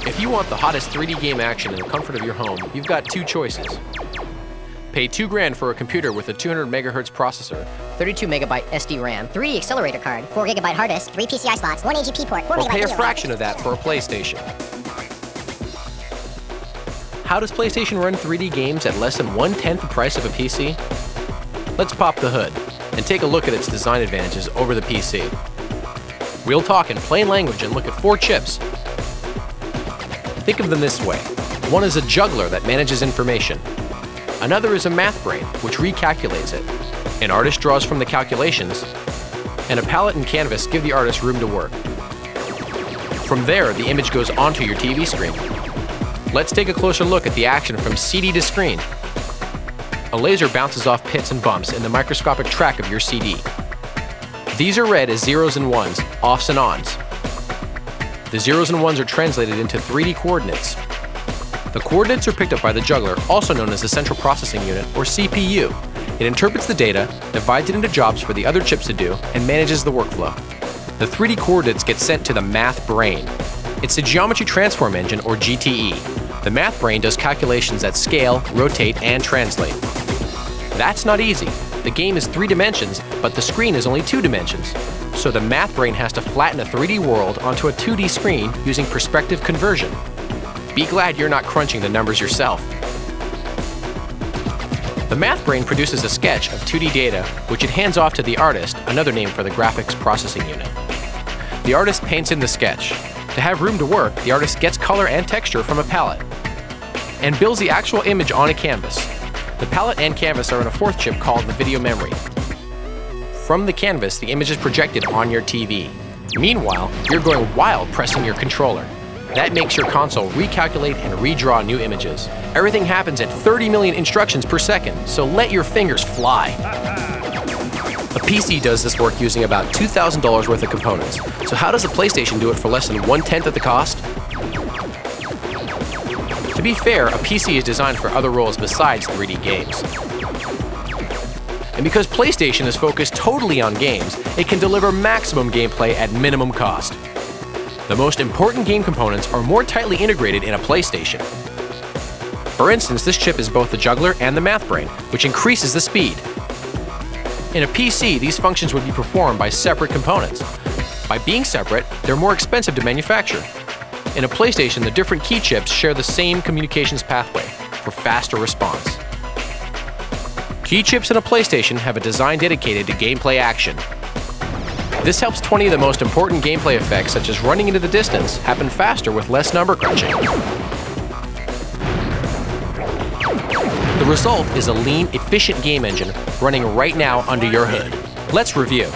If you want the hottest 3D game action in the comfort of your home, you've got two choices. Pay $2,000 for a computer with a 200 MHz processor, 32 megabyte SD RAM, 3D accelerator card, 4 GB hard disk, 3 PCI slots, 1 AGP port, 4 or megabyte pay a video fraction of that for a PlayStation. How does PlayStation run 3D games at less than 1/10 the price of a PC? Let's pop the hood and take a look at its design advantages over the PC. We'll talk in plain language and look at 4 chips. Think of them this way. One is a juggler that manages information. Another is a math brain, which recalculates it. An artist draws from the calculations, and a palette and canvas give the artist room to work. From there, the image goes onto your TV screen. Let's take a closer look at the action from CD to screen. A laser bounces off pits and bumps in the microscopic track of your CD. These are read as zeros and ones, offs and ons. The zeros and ones are translated into 3D coordinates. The coordinates are picked up by the juggler, also known as the Central Processing Unit, or CPU. It interprets the data, divides it into jobs for the other chips to do, and manages the workflow. The 3D coordinates get sent to the math brain. It's the Geometry Transform Engine, or GTE. The math brain does calculations that scale, rotate, and translate. That's not easy. The game is 3 dimensions, but the screen is only 2 dimensions. So the math brain has to flatten a 3D world onto a 2D screen using perspective conversion. Be glad you're not crunching the numbers yourself. The math brain produces a sketch of 2D data, which it hands off to the artist, another name for the graphics processing unit. The artist paints in the sketch. To have room to work, the artist gets color and texture from a palette and builds the actual image on a canvas. The palette and canvas are in a 4th chip called the video memory. From the canvas, the image is projected on your TV. Meanwhile, you're going wild pressing your controller. That makes your console recalculate and redraw new images. Everything happens at 30 million instructions per second, so let your fingers fly. A PC does this work using about $2,000 worth of components. So how does a PlayStation do it for less than 1/10 of the cost? To be fair, a PC is designed for other roles besides 3D games. And because PlayStation is focused totally on games, it can deliver maximum gameplay at minimum cost. The most important game components are more tightly integrated in a PlayStation. For instance, this chip is both the juggler and the math brain, which increases the speed. In a PC, these functions would be performed by separate components. By being separate, they're more expensive to manufacture. In a PlayStation, the different key chips share the same communications pathway for faster response. Key chips in a PlayStation have a design dedicated to gameplay action. This helps 20 of the most important gameplay effects, such as running into the distance, happen faster with less number crunching. The result is a lean, efficient game engine running right now under your hood. Let's review.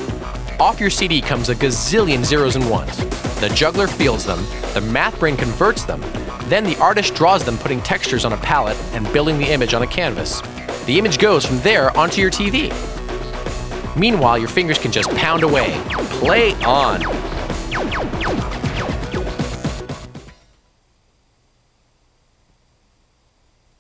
Off your CD comes a gazillion zeros and ones. The juggler fields them, the math brain converts them, then the artist draws them, putting textures on a palette and building the image on a canvas. The image goes from there onto your TV. Meanwhile, your fingers can just pound away. Play on!